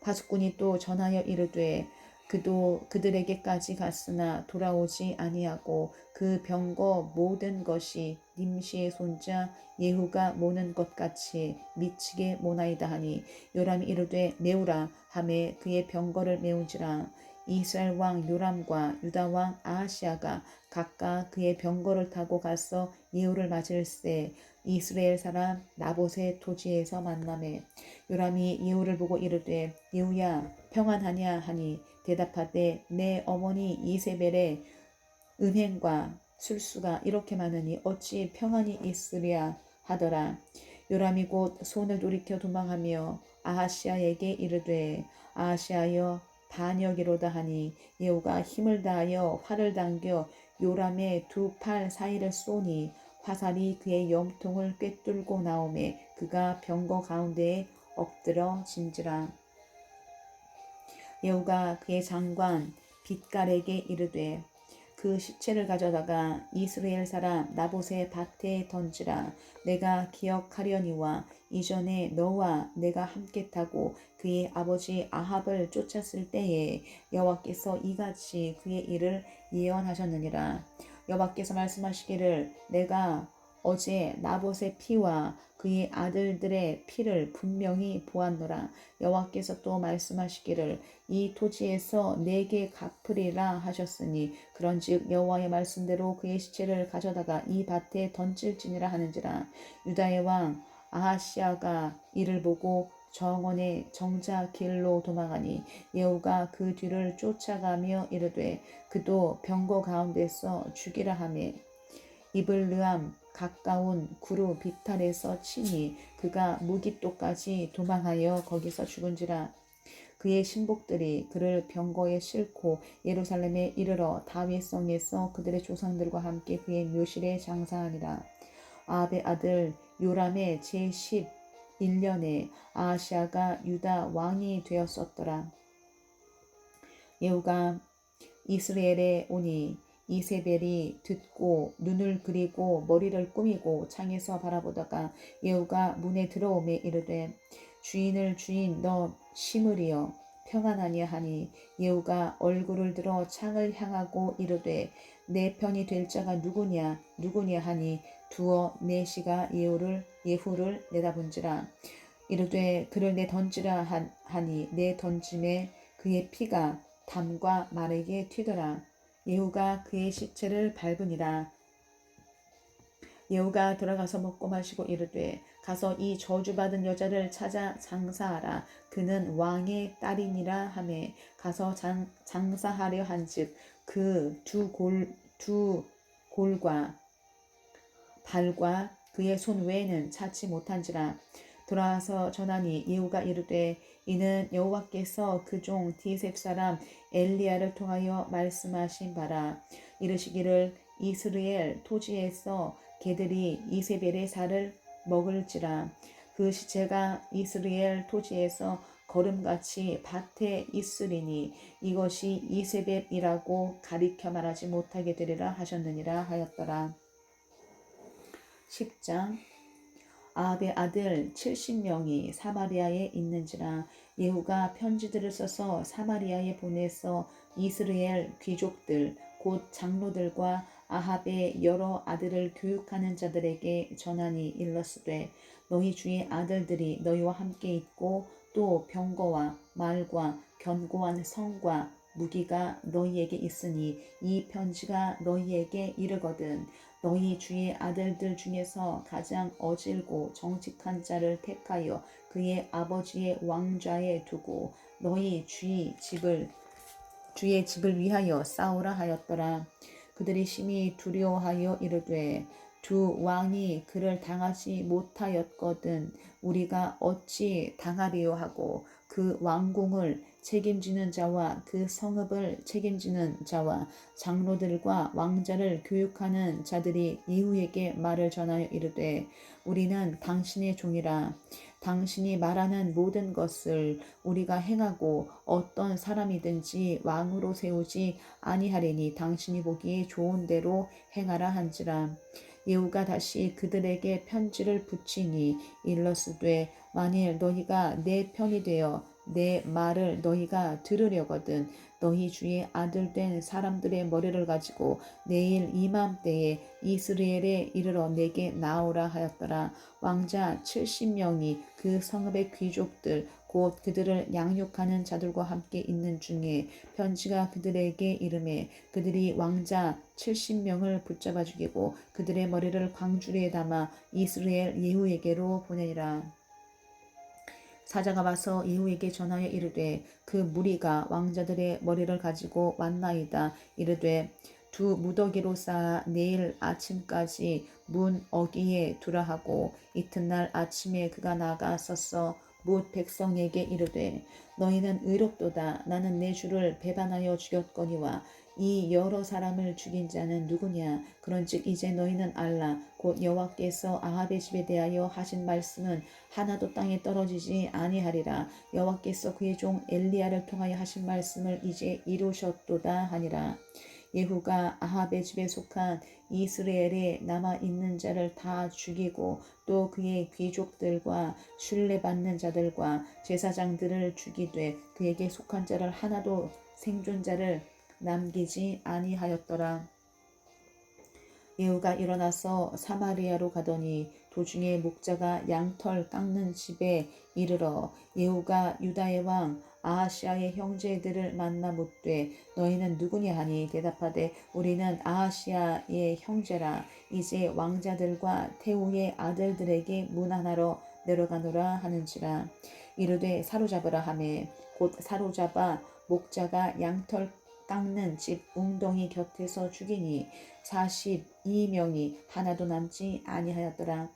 파수꾼이 또 전하여 이르되 그도 그들에게까지 갔으나 돌아오지 아니하고 그 병거 모든 것이 님시의 손자 예후가 모는 것 같이 미치게 모나이다 하니 요람이 이르되 메우라 하매 그의 병거를 메운지라. 이스라엘 왕 요람과 유다 왕 아하시아가 각각 그의 병거를 타고 가서 예후를 맞을세 이스라엘 사람 나봇의 토지에서 만나매 요람이 예후를 보고 이르되 예후야 평안하냐 하니 대답하되 내 어머니 이세벨의 음행과 술수가 이렇게 많으니 어찌 평안이 있으랴 하더라. 요람이 곧 손을 돌이켜 도망하며 아하시아에게 이르되 아하시아여 반역이로다 하니 예후가 힘을 다하여 활을 당겨 요람의 두 팔 사이를 쏘니 화살이 그의 염통을 꿰뚫고 나오매 그가 병거 가운데에 엎드러 진지라. 예후가 그의 장관 빛갈에게 이르되 그 시체를 가져다가 이스라엘 사람 나봇의 밭에 던지라. 내가 기억하려니와 이전에 너와 내가 함께 타고 그의 아버지 아합을 쫓았을 때에 여호와께서 이같이 그의 일을 예언하셨느니라. 여호와께서 말씀하시기를 내가 어제 나봇의 피와 그의 아들들의 피를 분명히 보았노라. 여호와께서 또 말씀하시기를 이 토지에서 내게 갚으리라 하셨으니 그런즉 여호와의 말씀대로 그의 시체를 가져다가 이 밭에 던질지니라 하는지라. 유다의 왕 아하시아가 이를 보고 정원의 정자 길로 도망하니 예후가 그 뒤를 쫓아가며 이르되 그도 병거 가운데서 죽이라 하매 이블르암 가까운 구루 비탈에서 치니 그가 무깃도까지 도망하여 거기서 죽은지라. 그의 신복들이 그를 병거에 싣고 예루살렘에 이르러 다윗성에서 그들의 조상들과 함께 그의 묘실에 장사하니라. 아합의 아들 요람의 제11년에 아하시아가 유다 왕이 되었었더라. 예후가 이스라엘에 오니 이세벨이 듣고 눈을 그리고 머리를 꾸미고 창에서 바라보다가 예후가 문에 들어오매 이르되 주인을 주인 너 시므리여 평안하냐 하니 예후가 얼굴을 들어 창을 향하고 이르되 내 편이 될 자가 누구냐 하니 두어 내시가 예후를 내다본지라 이르되 그를 내 던지라 하니 내 던짐에 그의 피가 담과 마르게 튀더라. 예후가 그의 시체를 밟으니라. 예후가 들어가서 먹고 마시고 이르되 가서 이 저주받은 여자를 찾아 장사하라. 그는 왕의 딸이니라 하매 가서 장사하려 한즉 그 두 골과 발과 그의 손 외에는 찾지 못한지라. 돌아와서 전하니 예후가 이르되 이는 여호와께서 그 종 디셉 사람 엘리야를 통하여 말씀하신 바라. 이르시기를 이스라엘 토지에서 개들이 이세벨의 살을 먹을지라. 그 시체가 이스라엘 토지에서 거름같이 밭에 있으리니 이것이 이세벨이라고 가리켜 말하지 못하게 되리라 하셨느니라 하였더라. 10장 아합의 아들 70명이 사마리아에 있는지라. 예후가 편지들을 써서 사마리아에 보내서 이스라엘 귀족들 곧 장로들과 아합의 여러 아들을 교육하는 자들에게 전하니 일렀으되 너희 주의 아들들이 너희와 함께 있고 또 병거와 말과 견고한 성과 무기가 너희에게 있으니 이 편지가 너희에게 이르거든 너희 주의 아들들 중에서 가장 어질고 정직한 자를 택하여 그의 아버지의 왕좌에 두고 너희 주의 집을 위하여 싸우라 하였더라. 그들이 심히 두려워하여 이르되 두 왕이 그를 당하지 못하였거든 우리가 어찌 당하리요 하고 그 왕궁을 책임지는 자와 그 성읍을 책임지는 자와 장로들과 왕자를 교육하는 자들이 예후에게 말을 전하여 이르되 우리는 당신의 종이라 당신이 말하는 모든 것을 우리가 행하고 어떤 사람이든지 왕으로 세우지 아니하리니 당신이 보기에 좋은 대로 행하라 한지라. 예후가 다시 그들에게 편지를 붙이니 일러스되 만일 너희가 내 편이 되어 내 말을 너희가 들으려거든 너희 주의 아들 된 사람들의 머리를 가지고 내일 이맘때에 이스라엘에 이르러 내게 나오라 하였더라. 왕자 70명이 그 성읍의 귀족들 곧 그들을 양육하는 자들과 함께 있는 중에 편지가 그들에게 이르매 그들이 왕자 70명을 붙잡아 죽이고 그들의 머리를 광주리에 담아 이스라엘 예후에게로 보내니라. 사자가 와서 예후에게 전하여 이르되 그 무리가 왕자들의 머리를 가지고 왔나이다. 이르되 두 무더기로 쌓아 내일 아침까지 문 어귀에 두라 하고 이튿날 아침에 그가 나가서서 뭇 백성에게 이르되 너희는 의롭도다. 나는 내 주를 배반하여 죽였거니와 이 여러 사람을 죽인 자는 누구냐? 그런즉 이제 너희는 알라. 곧 여호와께서 아합의 집에 대하여 하신 말씀은 하나도 땅에 떨어지지 아니하리라. 여호와께서 그의 종 엘리야를 통하여 하신 말씀을 이제 이루셨도다 하니라. 예후가 아합의 집에 속한 이스라엘에 남아있는 자를 다 죽이고 또 그의 귀족들과 신뢰받는 자들과 제사장들을 죽이되 그에게 속한 자를 하나도 생존자를 남기지 아니하였더라. 예후가 일어나서 사마리아로 가더니 도중에 목자가 양털 깎는 집에 이르러 예후가 유다의 왕 아하시아의 형제들을 만나 묻되 너희는 누구냐 하니 대답하되 우리는 아하시아의 형제라. 이제 왕자들과 태후의 아들들에게 문안하러 내려가노라 하는지라. 이르되 사로잡으라 하매 곧 사로잡아 목자가 양털 깎는 집 웅덩이 곁에서 죽이니 42명이 하나도 남지 아니하였더라.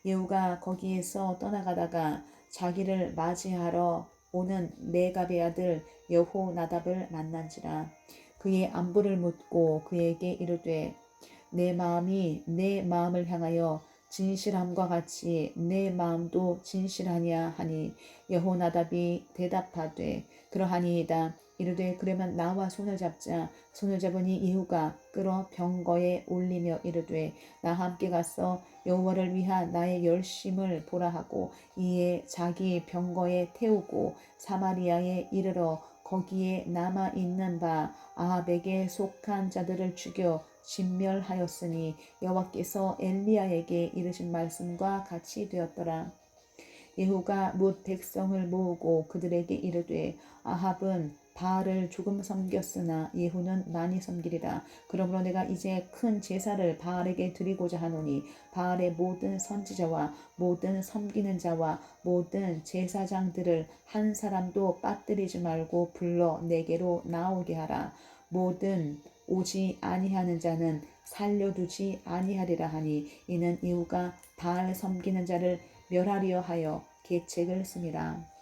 예후가 거기에서 떠나가다가 자기를 맞이하러 오는 네갑의 아들 여호나답을 만난지라. 그의 안부를 묻고 그에게 이르되 내 마음이 내 마음을 향하여 진실함과 같이 내 마음도 진실하냐 하니 여호나답이 대답하되 그러하니이다. 이르되 그러면 나와 손을 잡자. 손을 잡으니 예후가 끌어 병거에 올리며 이르되 나 함께 가서 여호와를 위한 나의 열심을 보라 하고 이에 자기 병거에 태우고 사마리아에 이르러 거기에 남아 있는 바 아합에게 속한 자들을 죽여 진멸하였으니 여호와께서 엘리야에게 이르신 말씀과 같이 되었더라. 예후가 뭇 백성을 모으고 그들에게 이르되 아합은 바알을 조금 섬겼으나 예후는 많이 섬기리라. 그러므로 내가 이제 큰 제사를 바알에게 드리고자 하노니 바알의 모든 선지자와 모든 섬기는 자와 모든 제사장들을 한 사람도 빠뜨리지 말고 불러 내게로 나오게 하라. 모든 오지 아니하는 자는 살려두지 아니하리라 하니 이는 예후가 바알 섬기는 자를 멸하려 하여 계책을 쓰니라.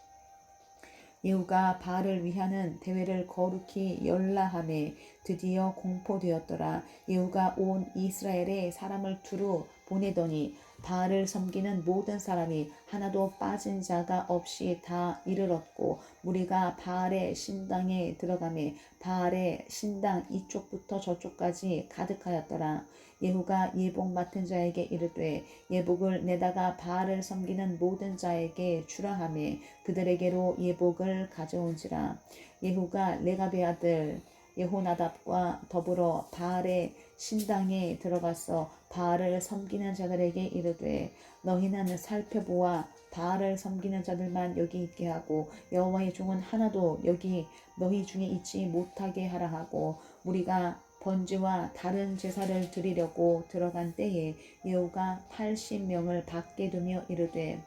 예후가 바알을 위하는 대회를 거룩히 열라함에 드디어 공포되었더라. 예후가 온 이스라엘에 사람을 두루 보내더니 바알을 섬기는 모든 사람이 하나도 빠진 자가 없이 다 이르렀고 무리가 바알의 신당에 들어가매 바알의 신당 이쪽부터 저쪽까지 가득하였더라. 예후가 예복 맡은 자에게 이르되 예복을 내다가 바알을 섬기는 모든 자에게 주라 하며 그들에게로 예복을 가져온지라. 예후가 레갑의 아들 여호나답과 더불어 바알의 신당에 들어가서 바알을 섬기는 자들에게 이르되 너희는 살펴보아 바알을 섬기는 자들만 여기 있게 하고 여호와의 종은 하나도 여기 너희 중에 있지 못하게 하라 하고 우리가 번제와 다른 제사를 드리려고 들어간 때에 예후가 80명을 밖에 두며 이르되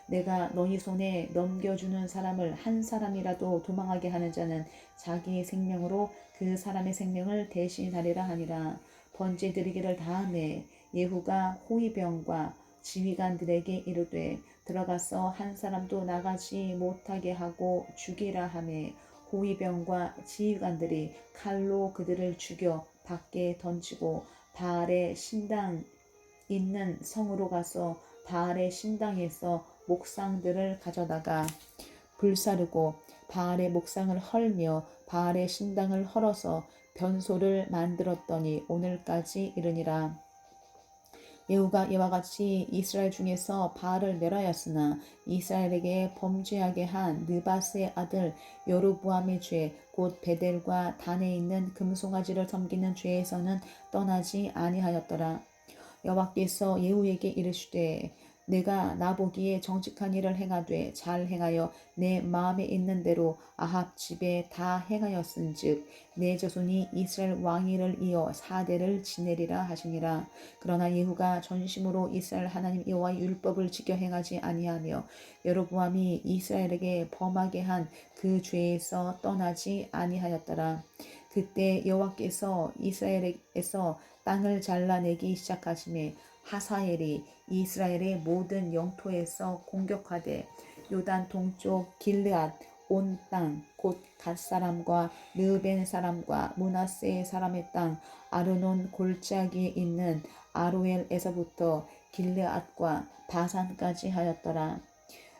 내가 너희 손에 넘겨주는 사람을 한 사람이라도 도망하게 하는 자는 자기 생명으로 그 사람의 생명을 대신하리라 하니라. 번제 드리기를 다음에 예후가 호위병과 지휘관들에게 이르되 들어가서 한 사람도 나가지 못하게 하고 죽이라 하매 호위병과 지휘관들이 칼로 그들을 죽여 밖에 던지고 바알의 신당 있는 성으로 가서 바알의 신당에서 목상들을 가져다가 불사르고 바알의 목상을 헐며 바알의 신당을 헐어서 변소를 만들었더니 오늘까지 이르니라. 예후가 이와 같이 이스라엘 중에서 바알을 멸하였으나 이스라엘에게 범죄하게 한 느밧의 아들 여로보암의 죄 곧 베델과 단에 있는 금송아지를 섬기는 죄에서는 떠나지 아니하였더라. 여호와께서 예후에게 이르시되 내가 나보기에 정직한 일을 행하되 잘 행하여 내 마음에 있는 대로 아합 집에 다 행하였은즉 내 자손이 이스라엘 왕위를 이어 4대를 지내리라 하시니라. 그러나 예후가 전심으로 이스라엘 하나님 여호와의 율법을 지켜 행하지 아니하며 여로보암이 이스라엘에게 범하게 한 그 죄에서 떠나지 아니하였더라. 그때 여호와께서 이스라엘에서 땅을 잘라내기 시작하심에 하사엘이 이스라엘의 모든 영토에서 공격하되 요단 동쪽 길르앗 온 땅 곧 갓 사람과 르벤 사람과 므낫세 사람의 땅 아르논 골짜기에 있는 아로엘에서부터 길르앗과 바산까지 하였더라.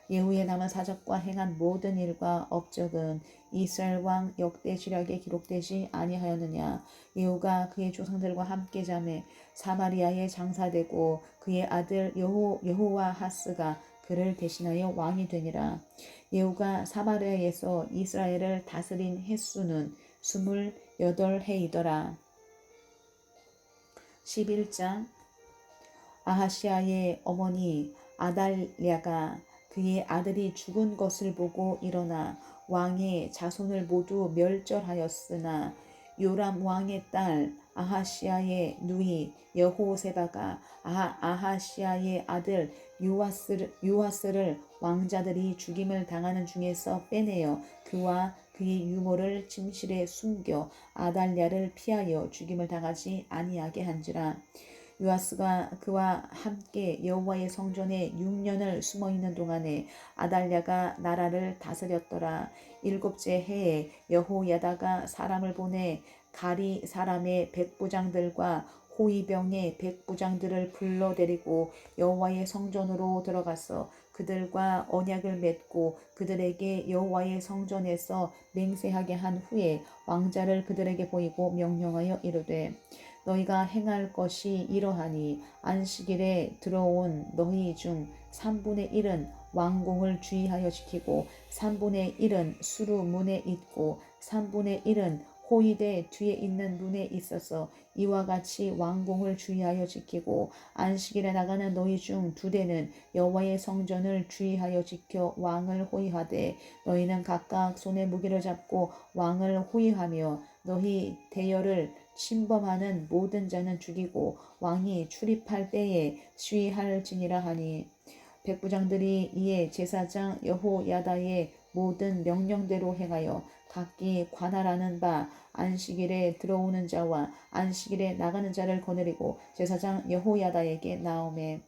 예후의 남은 사적과 행한 모든 일과 업적은 이스라엘 왕 역대지략에 기록되지 아니하였느냐. 예후가 그의 조상들과 함께 잠에 사마리아에 장사되고 그의 아들 여호와하스가 그를 대신하여 왕이 되니라. 예후가 사마리아에서 이스라엘을 다스린 횟수는 28해이더라. 11장 아하시아의 어머니 아달랴가 그의 아들이 죽은 것을 보고 일어나 왕의 자손을 모두 멸절하였으나 요람 왕의 딸 아하시아의 누이 여호세바가 아하시아의 아들 요아스를 왕자들이 죽임을 당하는 중에서 빼내어 그와 그의 유모를 침실에 숨겨 아달랴를 피하여 죽임을 당하지 아니하게 한지라. 요아스가 그와 함께 여호와의 성전에 6년을 숨어있는 동안에 아달랴가 나라를 다스렸더라. 7째 해에 여호야다가 사람을 보내 가리 사람의 백부장들과 호위병의 백부장들을 불러 데리고 여호와의 성전으로 들어가서 그들과 언약을 맺고 그들에게 여호와의 성전에서 맹세하게 한 후에 왕자를 그들에게 보이고 명령하여 이르되 너희가 행할 것이 이러하니 안식일에 들어온 너희 중 3분의 1은 왕궁을 주의하여 지키고 3분의 1은 수루 문에 있고 3분의 1은 호위대 뒤에 있는 문에 있어서 이와 같이 왕궁을 주의하여 지키고 안식일에 나가는 너희 중 2대는 여호와의 성전을 주의하여 지켜 왕을 호위하되 너희는 각각 손에 무기를 잡고 왕을 호위하며 너희 대열을 침범하는 모든 자는 죽이고 왕이 출입할 때에 시위할지니라 하니 백부장들이 이에 제사장 여호야다의 모든 명령대로 행하여 각기 관할하는 바 안식일에 들어오는 자와 안식일에 나가는 자를 거느리고 제사장 여호야다에게 나오매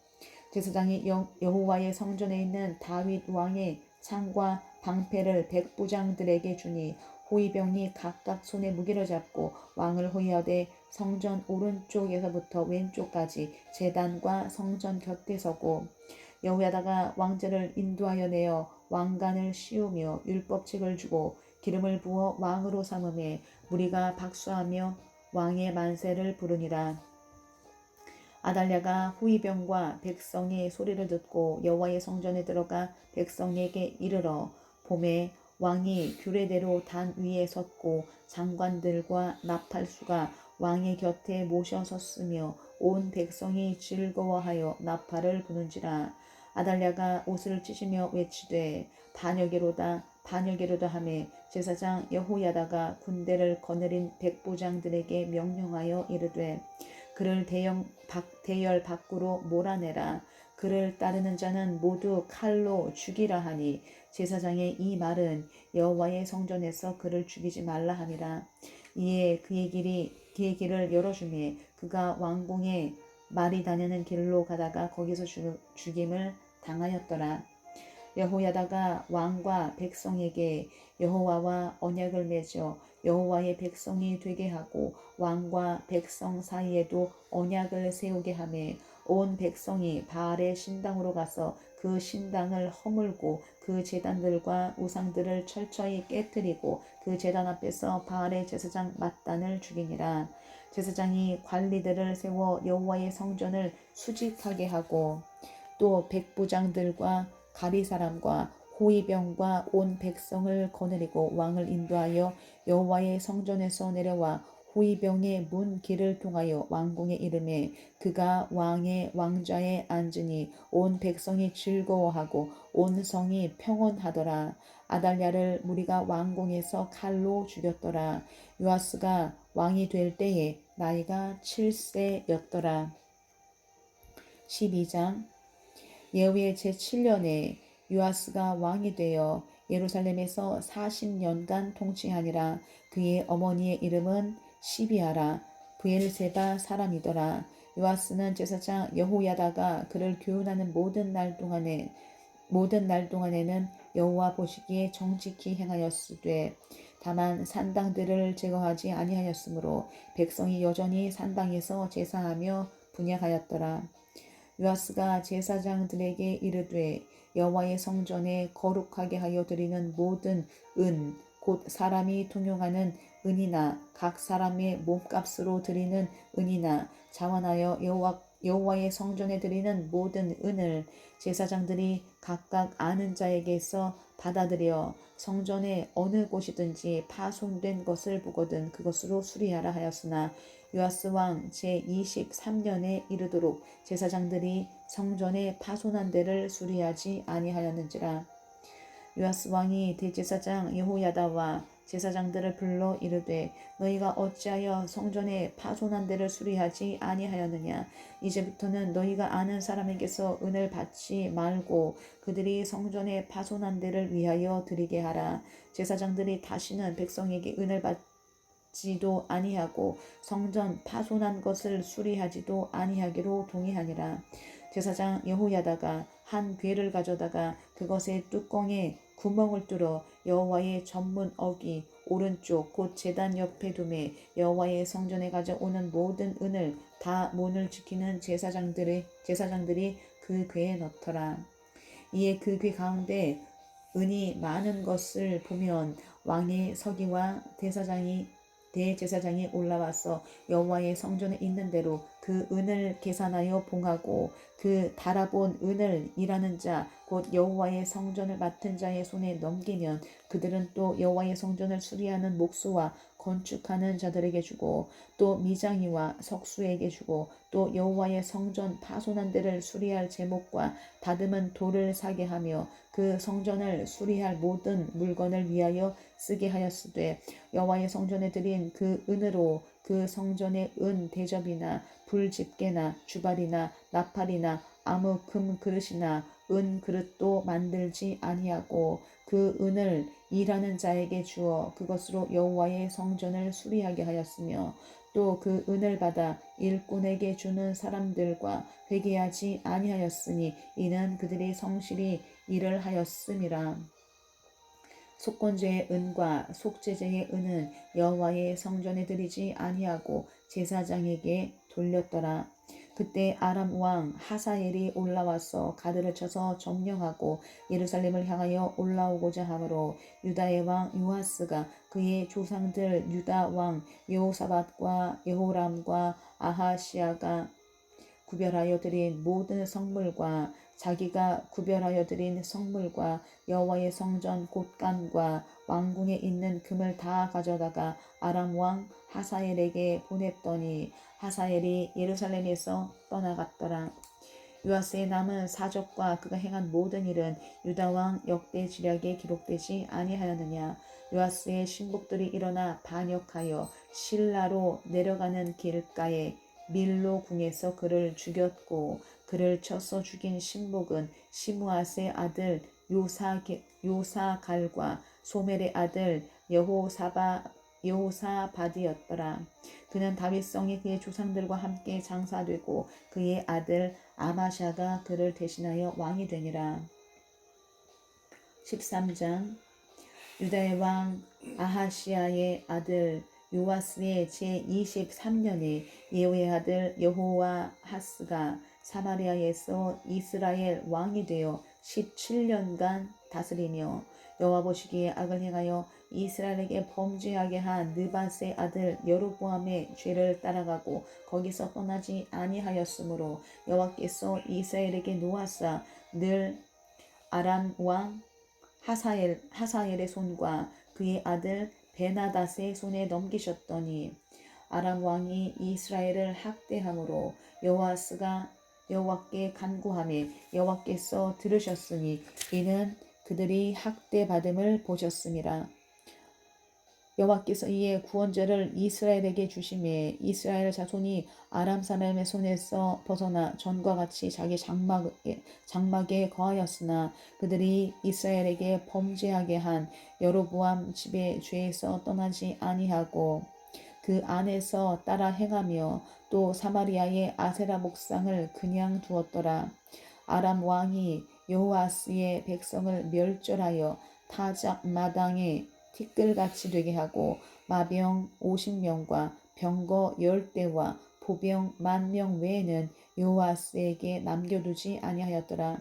제사장이 여호와의 성전에 있는 다윗 왕의 창과 방패를 백부장들에게 주니 호위병이 각각 손에 무기를 잡고 왕을 호위하되 성전 오른쪽에서부터 왼쪽까지 제단과 성전 곁에 서고 여호야다가 왕자를 인도하여 내어 왕관을 씌우며 율법책을 주고 기름을 부어 왕으로 삼음에 무리가 박수하며 왕의 만세를 부르니라. 아달랴가 후위병과 백성의 소리를 듣고 여호와의 성전에 들어가 백성에게 이르러 봄에 왕이 규례대로 단 위에 섰고 장관들과 나팔수가 왕의 곁에 모셔 섰으며 온 백성이 즐거워하여 나팔을 부는지라. 아달랴가 옷을 찢으며 외치되 반역이로다 반역이로다 하매 제사장 여호야다가 군대를 거느린 백부장들에게 명령하여 이르되 그를 대열 밖으로 몰아내라. 그를 따르는 자는 모두 칼로 죽이라 하니 제사장의 이 말은 여호와의 성전에서 그를 죽이지 말라 함이라. 이에 그의 길을 열어주매 그가 왕궁에 말이 다니는 길로 가다가 거기서 죽임을 당하였더라. 여호야다가 왕과 백성에게 여호와와 언약을 맺어 여호와의 백성이 되게 하고 왕과 백성 사이에도 언약을 세우게 하매 온 백성이 바알의 신당으로 가서 그 신당을 허물고 그 제단들과 우상들을 철저히 깨뜨리고 그 제단 앞에서 바알의 제사장 mat단을 죽이니라. 제사장이 관리들을 세워 여호와의 성전을 수직하게 하고 또 백부장들과 가리사람과 호위병과 온 백성을 거느리고 왕을 인도하여 여호와의 성전에서 내려와 호위병의 문 길을 통하여 왕궁에 이르매 그가 왕의 왕좌에 앉으니 온 백성이 즐거워하고 온 성이 평온하더라. 아달랴를 무리가 왕궁에서 칼로 죽였더라. 요아스가 왕이 될 때에 나이가 7세였더라. 12장 예후의 제7년에 요아스가 왕이 되어 예루살렘에서 40년간 통치하니라. 그의 어머니의 이름은 시비아라 브엘세바 사람이더라. 요아스는 제사장 여호야다가 그를 교훈하는 모든 날 동안에는 여호와 보시기에 정직히 행하였으되 다만 산당들을 제거하지 아니하였으므로 백성이 여전히 산당에서 제사하며 분향하였더라. 요아스가 제사장들에게 이르되 여호와의 성전에 거룩하게 하여 드리는 모든 은 곧 사람이 통용하는 은이나 각 사람의 몸값으로 드리는 은이나 자원하여 여호와의 성전에 드리는 모든 은을 제사장들이 각각 아는 자에게서 받아들여 성전의 어느 곳이든지 파손된 것을 보거든 그것으로 수리하라 하였으나 요아스 왕 제23년에 이르도록 제사장들이 성전의 파손한 데를 수리하지 아니하였는지라. 요아스 왕이 대제사장 여호야다와 제사장들을 불러 이르되 너희가 어찌하여 성전의 파손한 데를 수리하지 아니하였느냐. 이제부터는 너희가 아는 사람에게서 은을 받지 말고 그들이 성전의 파손한 데를 위하여 드리게 하라. 제사장들이 다시는 백성에게 은을 받지도 아니하고 성전 파손한 것을 수리하지도 아니하기로 동의하니라. 제사장 여호야다가 한 괴를 가져다가 그것의 뚜껑에 구멍을 뚫어 여호와의 전문 어기 오른쪽 곧 제단 옆에 두매 여호와의 성전에 가져오는 모든 은을 다 문을 지키는 제사장들이 그 궤에 넣더라. 이에 그 귀 가운데 은이 많은 것을 보면 왕의 서기와 대제사장이 올라와서 여호와의 성전에 있는 대로 그 은을 계산하여 봉하고 그 달아본 은을 일하는 자 곧 여호와의 성전을 맡은 자의 손에 넘기면 그들은 또 여호와의 성전을 수리하는 목수와 건축하는 자들에게 주고 또 미장이와 석수에게 주고 또 여호와의 성전 파손한 데를 수리할 제목과 다듬은 돌을 사게 하며 그 성전을 수리할 모든 물건을 위하여 쓰게 하였으되 여호와의 성전에 드린 그 은으로 그 성전의 은 대접이나 불집게나 주발이나 나팔이나 아무 금 그릇이나 은 그릇도 만들지 아니하고 그 은을 일하는 자에게 주어 그것으로 여호와의 성전을 수리하게 하였으며 또 그 은을 받아 일꾼에게 주는 사람들과 회개하지 아니하였으니 이는 그들이 성실히 일을 하였음이라. 속건제의 은과 속죄제의 은은 여호와의 성전에 드리지 아니하고 제사장에게 돌렸더라. 그때 아람 왕 하사엘이 올라와서 가드를 쳐서 점령하고 예루살렘을 향하여 올라오고자 하므로 유다의 왕 요아스가 그의 조상들 유다 왕 여호사밧과 여호람과 아하시아가 구별하여 드린 모든 성물과 자기가 구별하여 드린 성물과 여호와의 성전 곳간과 왕궁에 있는 금을 다 가져다가 아람 왕 하사엘에게 보냈더니 하사엘이 예루살렘에서 떠나갔더라. 요아스의 남은 사적과 그가 행한 모든 일은 유다 왕 역대 지략에 기록되지 아니하였느냐. 요아스의 신복들이 일어나 반역하여 실라로 내려가는 길가에 밀로 궁에서 그를 죽였고 그를 쳐서 죽인 신복은 시므앗의 아들 요사갈과 소멜의 아들 여호사밧이었더라. 그는 다윗성에 그의 조상들과 함께 장사되고 그의 아들 아마샤가 그를 대신하여 왕이 되니라. 13장 유다의 왕 아하시아의 아들 요아스의 제23년에 예후의 아들 여호와하스가 사마리아에서 이스라엘 왕이 되어 17년간 다스리며 여호와 보시기에 악을 행하여 이스라엘에게 범죄하게 한 느밧의 아들 여로보암의 죄를 따라가고 거기서 떠나지 아니하였으므로 여호와께서 이스라엘에게 노하사 늘 아람 왕 하사엘의 손과 그의 아들 베나닷의 손에 넘기셨더니 아람 왕이 이스라엘을 학대함으로 여호아스가 여호와께 간구하매 여호와께서 들으셨으니 이는 그들이 학대받음을 보셨음이라. 여호와께서 이에 구원자를 이스라엘에게 주심에 이스라엘 자손이 아람 사람의 손에서 벗어나 전과 같이 자기 장막에 거하였으나 그들이 이스라엘에게 범죄하게 한 여로보암 집의 죄에서 떠나지 아니하고 그 안에서 따라 행하며 또 사마리아의 아세라 목상을 그냥 두었더라. 아람 왕이 여호아스의 백성을 멸절하여 타작 마당에 티끌같이 되게 하고 마병 50명과 병거 10대와 보병 10,000명 외에는 여호아스에게 남겨두지 아니하였더라.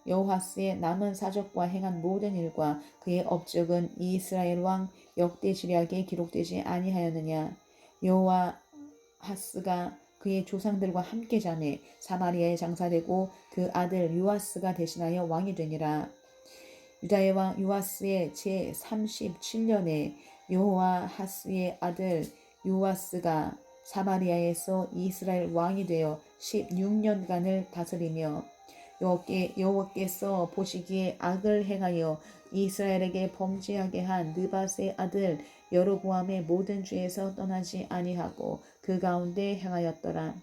여호아스의 남은 사적과 행한 모든 일과 그의 업적은 이스라엘 왕 역대 지략에 기록되지 아니하였느냐. 여호아하스가 그의 조상들과 함께 자매 사마리아에 장사되고 그 아들 요아스가 대신하여 왕이 되니라. 유다의 왕 요아스의 제37년에 여호아하스의 아들 요아스가 사마리아에서 이스라엘 왕이 되어 16년간을 다스리며 여호와께서 보시기에 악을 행하여 이스라엘에게 범죄하게 한 느밧의 아들 여로보암의 모든 죄에서 떠나지 아니하고 그 가운데 행하였더라.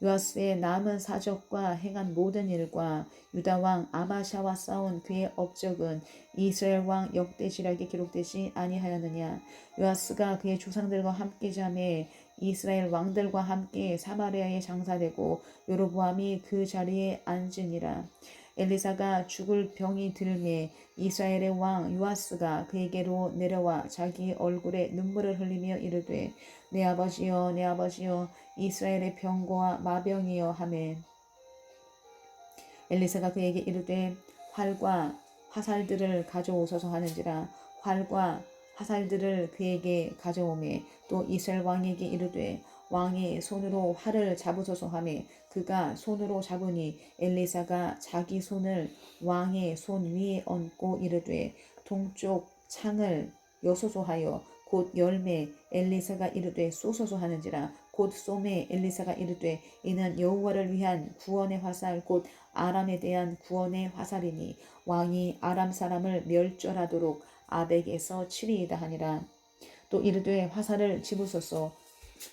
요아스의 남은 사적과 행한 모든 일과 유다 왕 아마샤와 싸운 그의 업적은 이스라엘 왕 역대 지략에 기록되지 아니하였느냐. 요아스가 그의 조상들과 함께 자매 이스라엘 왕들과 함께 사마리아에 장사되고 여로보암이 그 자리에 앉으니라. 엘리사가 죽을 병이 들매 이스라엘의 왕 요아스가 그에게로 내려와 자기 얼굴에 눈물을 흘리며 이르되 내 아버지여 내 아버지여 이스라엘의 병거와 마병이여 하매 엘리사가 그에게 이르되 활과 화살들을 가져오소서 하는지라. 활과 화살들을 그에게 가져오매 또 이스라엘 왕에게 이르되 왕의 손으로 활을 잡으소서 하매 그가 손으로 잡으니 엘리사가 자기 손을 왕의 손 위에 얹고 이르되 동쪽 창을 여소서 하여 곧 열매. 엘리사가 이르되 쏘소서 하는지라. 곧 쏘매 엘리사가 이르되 이는 여호와를 위한 구원의 화살 곧 아람에 대한 구원의 화살이니 왕이 아람 사람을 멸절하도록 아벡에서 치리이다 하니라. 또 이르되 화살을 집으소서.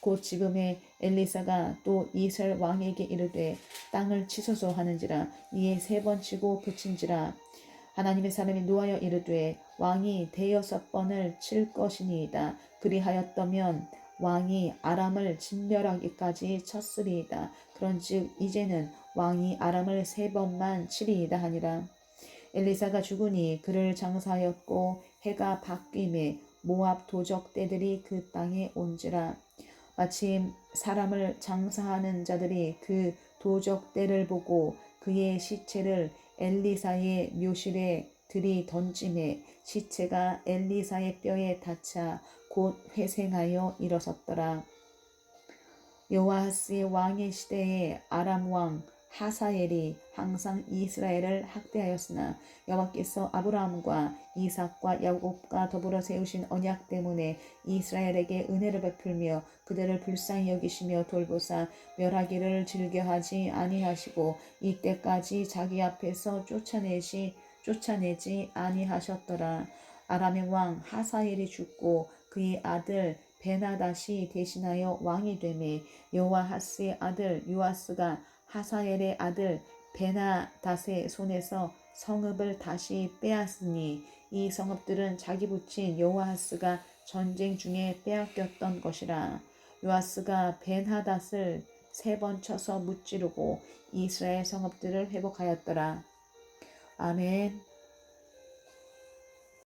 곧 집음에 엘리사가 또 이스라엘 왕에게 이르되 땅을 치소서 하는지라. 이에 3번 치고 그친지라. 하나님의 사람이 노하여 이르되 왕이 6번을 칠 것이니이다. 그리하였더면 왕이 아람을 진멸하기까지 쳤으리이다. 그런즉 이제는 왕이 아람을 3번만 치리이다 하니라. 엘리사가 죽으니 그를 장사하였고 해가 바뀜에 모압 도적 떼들이 그 땅에 온지라. 마침 사람을 장사하는 자들이 그 도적 떼를 보고 그의 시체를 엘리사의 묘실에 들이던짐에 시체가 엘리사의 뼈에 닿자 곧 회생하여 일어섰더라. 요아스의 왕의 시대에 아람 왕 하사엘이 항상 이스라엘을 학대하였으나 여호와께서 아브라함과 이삭과 야곱과 더불어 세우신 언약 때문에 이스라엘에게 은혜를 베풀며 그들을 불쌍히 여기시며 돌보사 멸하기를 즐겨하지 아니하시고 이때까지 자기 앞에서 쫓아내지 아니하셨더라. 아람의 왕 하사엘이 죽고 그의 아들 베나닷이 대신하여 왕이 되매 여호아하스의 아들 요아스가 하사엘의 아들 베나닷의 손에서 성읍을 다시 빼앗으니 이 성읍들은 자기 부친 여호아하스가 전쟁 중에 빼앗겼던 것이라. 요아스가 베나닷을 3번 쳐서 무찌르고 이스라엘 성읍들을 회복하였더라. 아멘.